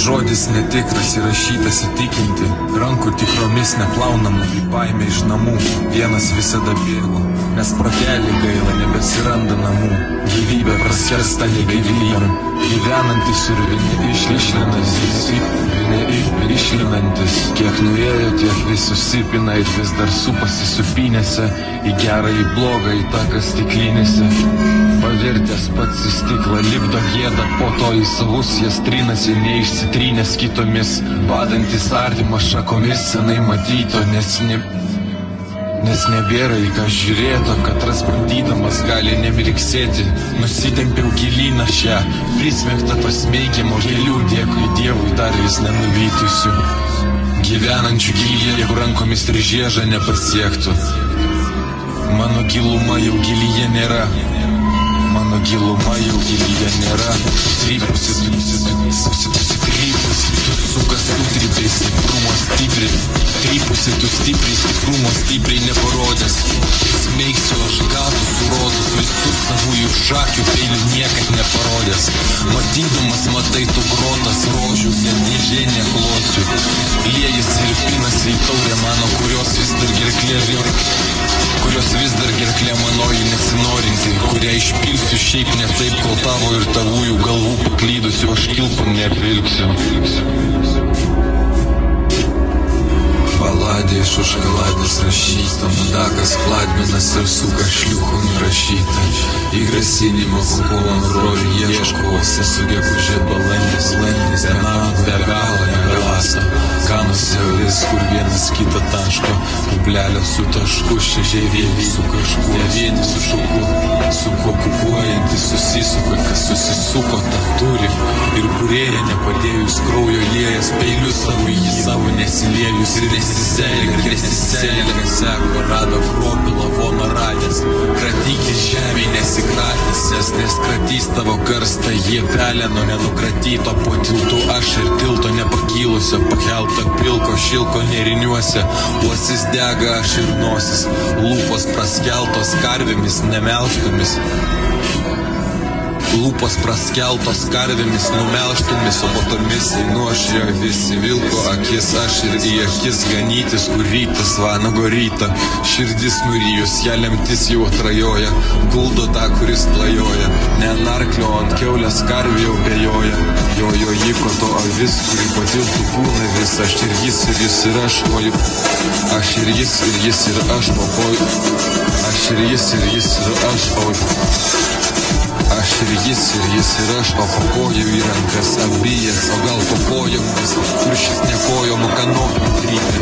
Žodis netikras įrašytas įtikinti, rankų tikromis neplaunamų, kaip baimė iš namų. Vienas visada bėgo, nes protelį gaila, nebesiranda namų. Gyvybė praskersta negyvybėm, gyvenantis ir vieni išlinantis. Kiek nuėjo, tiek vis susipina ir vis dar supasi supinėse, į gerą, į blogą, į taką stiklinėse. Pavirtęs pats į stiklą lipdo gėdą, po to į savus jas trinasi, neišsitrynęs kitomis. Badantis artimas šakomis senai matyto, nes nebėra į ką žiūrėto, katras bandydamas gali nemirksėti. Nusitempiau gilyn aš ją, prismegta pasmeigimo gėlių, dėkui Dievui dar vis nenuvytusių. Gyvenančių gilyje, jeigu rankomis ir žiežą nepasiektų. Mano giluma jau gilyje nėra. Mano giluma jau gilyje nėra. Trypusi, tu sukas sutripė, stiprumo stipriai. Trypusi, tu stipriai, stiprumo stipriai neparodęs. Smeigsiu aš gatus surodus, visus savųjų šakių peilių niekad neparodęs. Matydamas matai tu grotas rožių, net dėžė neklosiu. Liejas ir pinasi į taurę mano, kurios vis dar gerklė manoji nesinorinti, kurią išpilsiu šiaip ne taip, kol tavo ir tavųjų galvų paklydusiu aš kilpų nepilksiu. Baladė iš užkaladės rašyta, madakas kladminas ir suka šliuchų nurašyta. Į grasinimą kukulam brolį ieškovose sugegužė balandis, vienam be galo negalaso. Kanuose vis, kur vienas kitą taško, publelio su tašku, šežiai vieni su kažkuo, ne vieni su šauku, su kuo kukuojantis susisuka, kas susisuko tą turi. Ir burėja nepadėjus kraujo liejas, peilius savo į savo nesiliejus ir nesiselė, seko rado kruopį lavoną radęs, kratykis žemėj nesikratęs, nes kratys tavo karstą, jie peleno nenukratyto, po tiltu aš ir tilto nepakylusio, pakelto pilko šilko neriniuose, uosis dega aš ir nosis, lūpos praskeltos karvėmis nemelštomis. Lūpos praskeltos karvėmis numelštomis, o po tomis einu aš jo visi vilko akis, aš ir į akis ganytis, kur rytas vanago rytą. Širdis nurijus, ją lemtis jau atrajoja, guldo tą, kuris klajoja. Ne ant arklio, ant kiaulės karvė jau bejoja. Jo jiko to avis, kuri patiltų kūną vis, aš ir jis ir aš koju. Aš ir jis ir aš po koju. Aš ir jis ir aš koju. Aš ir jis ir aš, o po kojų į rankas abijas, o gal po kojomis, kur šis nekojomų kanopų trypė,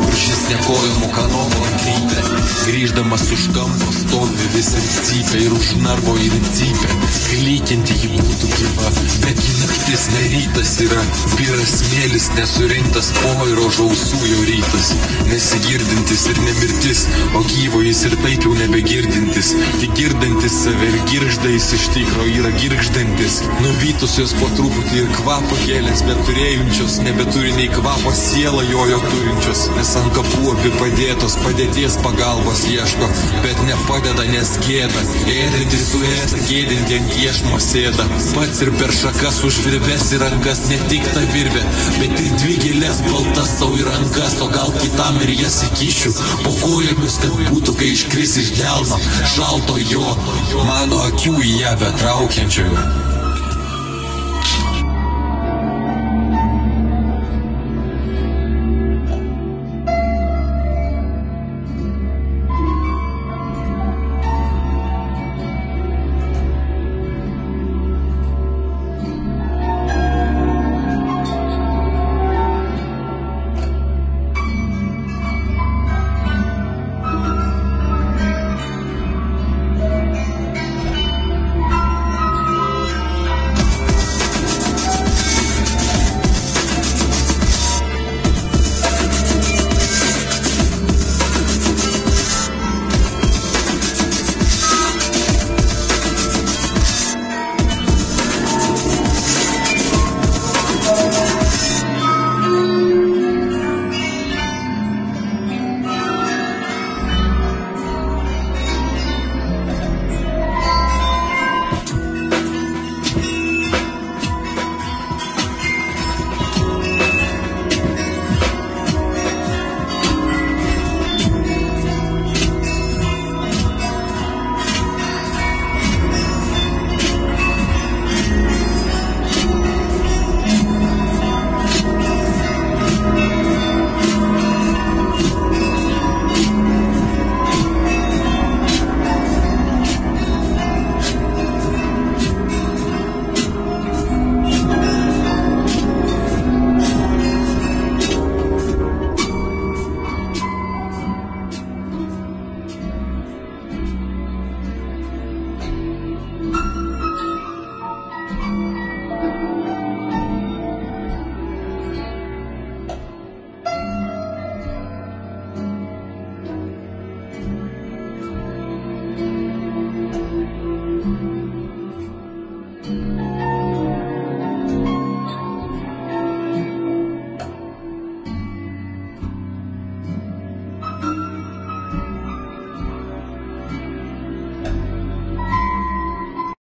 kur šis nekojomų kanopų trypė. Grįždamas už kampo stovi vis ir cypė, ir už narvo ir cypė, klykinti jį būtų gyva, bet ji naktis ne rytas yra, piras smėlis nesurinktas, poiro žausų jau rytas, nesigirdintis ir nemirtis, o gyvo jis ir taip jau nebegirdintis, tik girdantis save ir girždais iš tikro yra girgždantis, nuvytusios po truputį ir kvapo gėlės, bet turėjančios nebeturi nei kvapo sielą jojo turinčios, nes ant kapų abi padėtos padėties pagalba pagalbos ieško, bet nepadeda, nes gėda. Ėdinti suėsta, gėdinti ant iešmo sėda. Pats ir per šakas užvirbės į rankas, ne tik ta virvė, bet ir dvi gėlės baltas savo į rankas, o gal kitam ir jas įkišiu po kojomis, kad būtų, kai iškris iš delno šalto jo, mano akių į ją betraukiančiojo.